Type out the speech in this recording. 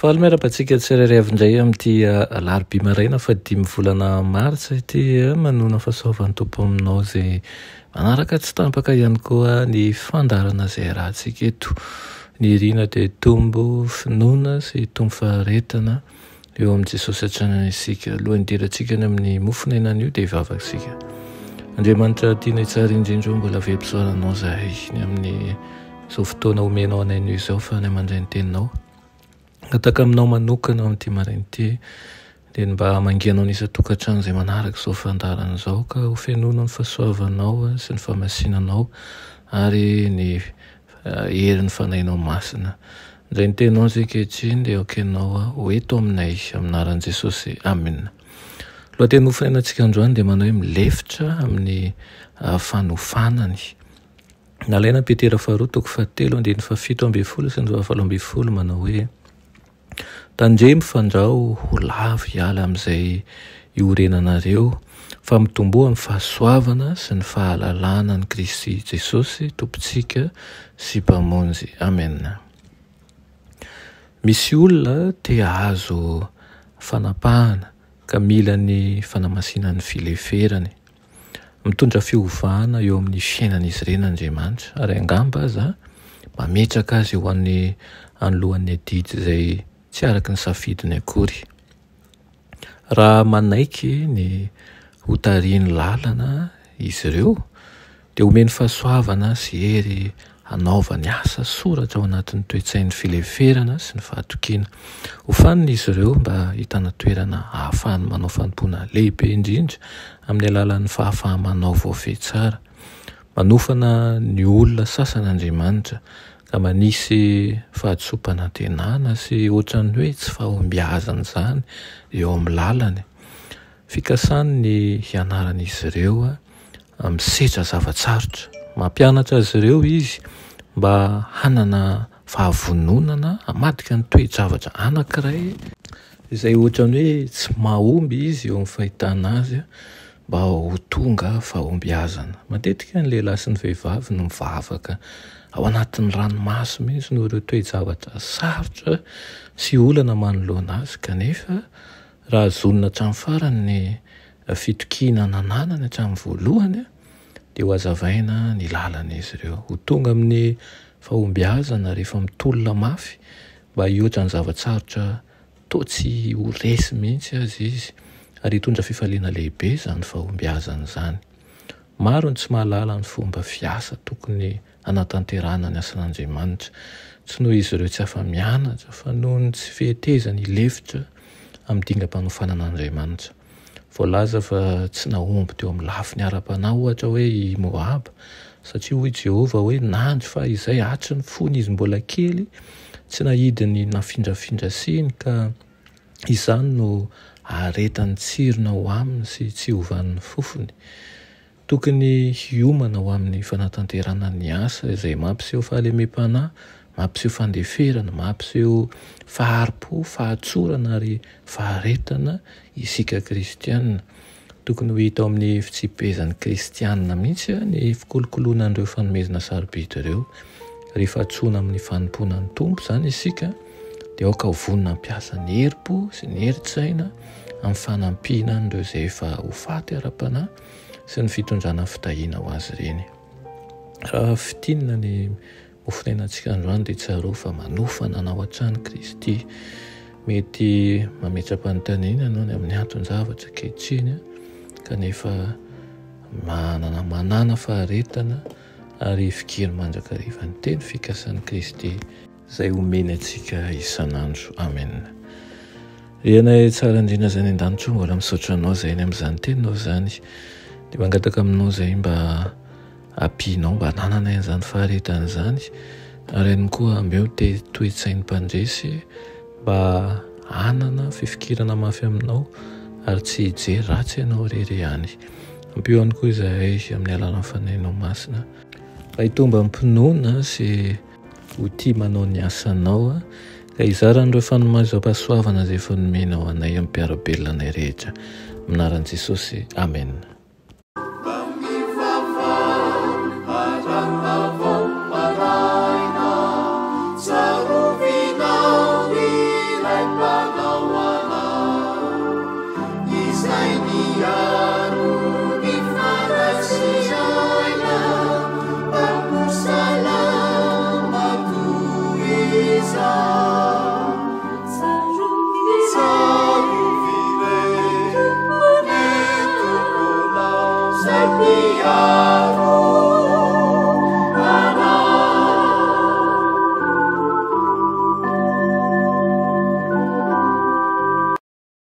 Fahalymiarabantsika tsirairay avy indray amin'ity alarobia maraina fa 5 volana martsa ity manona fahasoavan'ny tompo aminao izay manaraka tsy tampaka ihany koa ny fandarana izay rahantsika eto. Ny riana dia tombo finoana sy tombo faharetana eo amin'i Jesosy hatrany isika. Alohan'ny hidirantsika ny amin'ny mofon'ainana io dia hivavaksika. Andriamanitra tiana tsara indrindra mbola veam-pisoaranao zahay ny amin'ny izao fotoana omenao anaino izao fa ny amandray ny teninao. Nataka aminao manokana amin'ity maraina ity dia mba mangianao ny isa-tokantrano izay manaraka izao fandarana izao ka ho fenoana ny fahasoavanao sy ny famasinanao ary ny herin'ny fanahinao masina. Izay ny tenao izay kehitriny dia okenao ho eto aminay aminaran'i Jesosy. Amen. Lohateny mofinainantsika androany dia manao hoe milefitra amin'ny fanofanany. Nalaina Petera 2:7-7 sy 7 manao hoe tandremo fandrao ho lavo hiala amin'izay iorenanareo fa mitomboa amin'ny fahasoavana sy ny fahalalana ny Kristy Jesosy tompontsika sy mpamonjy. Amen. Misy olona te hahazo fanapahana ka mila ny fanamasinan'ny fileferany. Mitondra fiovana eo amin'ny fiainan'izy ireny Andriamanitra ary angamba aza mametraka azy ho an'ny anoloan'ny adidy izay tsy araka ny safidiny akory. Raha manaiky ny hotariany lalana izy ireo dia omeny fahasoavana sy hery hanaova ny asa soratra ao anatin'ny toe-tsain'ny fileferana sy ny fahatokiana. Hofaniny izy ireo mba hitana toerana ahafahany manao fanompoana lehibe indrindra amin'ny alalan'ny fahafahamanao voafehy tsara. Manofana ny olona sasan'Andriamanitra ka manisy fahadisom-pana tenana sy ohatran'ny hoe tsy fahombiazana izany eo amin'ny lalany. Fikasany ny hianaran'izy ireo misetra zavatsarotra. Mampianatra azy ireo izy mba hanana fahavononana hamadika ny toe-javatra anankiray izay ohatran'ny hoe tsy mahomby izy eo amin'ny fahitana azy mba ho tonga fahombiazana. Matetika ny lehilahy sy ny vehivavy no mivavaka ao anatin'ny ranomasy mihitsy no ireo toe-javatra sarotra sy olana manoloana azy, kanefa raha zonona hatramin'ny farany ny fitokiana nananany hatramin'ny voalohany dia ho hazavaina ny lalana izy ireo. Ho tonga amin'ny fahombiazana rehefa mitolona mafy mba hihoatra ny zavatsarotra toa tsy ho resy mihitsy azy izy ary hitondra fifaliana lehibe izany fahombiazana izany. Maro ny tsy mahalala ny fomba fiasa tokony anatanterahana ny asan'Andriamanitra. Tsy noho izy ireo tsy afa-mianatra fa noho ny tsy fihetezany hilefitra amin'ny dingam-panofanan'Andriamanitra. Voalaza fa tsy nahomby teo amin'ny lafiny ara-panahy ohatra hoe i Moab satria hoy Jehovah hoe nandry fa izay hatry ny fony izy mbola kely tsy nahidiny nafindrafindra siny ka izany no aretany tsirona ho aminy sy tsy hovan'ny fofony. Tokony hiomana ho amin'ny fanatanterana ny asa izay mampiseho fahalemem-panahy, mampiseho fandeferana, mampiseho faharim-po, fahatsorana ary faharetana isika kristianina. Tokony ho hita ao amin'ny fitsipezan'ny kristianina mihitsy ny fikolokoloana an'ireo fanomezana sarobidy ireo. Rehefa atsoina amin'ny fanompoana ny tompo izany isika dia aoka ho vonona ampiasa ny herim-po sy ny herin-tsaina amin'ny fanampiana an'ireo izay efa ho faty ara-panahy sy ny fitondrana fitahiana ho azy ireny. Raha fitinina ny mofinainantsika androany dia tsaro fa manofana anao hatrany Kristy. Mety mametra-panontaniana ianao ny amin'ny anton-javatra kehitriny kanefa manana faharetana ary fikiry mandrakariva ny teny fikasan'i Kristy izay omeny antsika isan'andro. Amen. Rianay tsara indrindra izay ny an-danitro mbola misaotra anao izay ny amin'izany teninao izany dia mangataka aminao izay mba ampianao mba hananay an'izany faharetana izany ary ihany koa ambeo toe-tsain'ny mpandresy mba hanana fifikirana mafy aminao ary tsy hijery ratsy ianao rery ihany. Ampio ihany koa izahay amin'ny alalan'ny fanahinao masina mba hitomba mpinoana sy ho tia manao ny asanao Ka izarany ireo fanomezam-pahasoavana zay efa nomenao anay amin'ny mpiarabelona anay rehetra. Minaran'i Jesosy. Amen. Sapiaro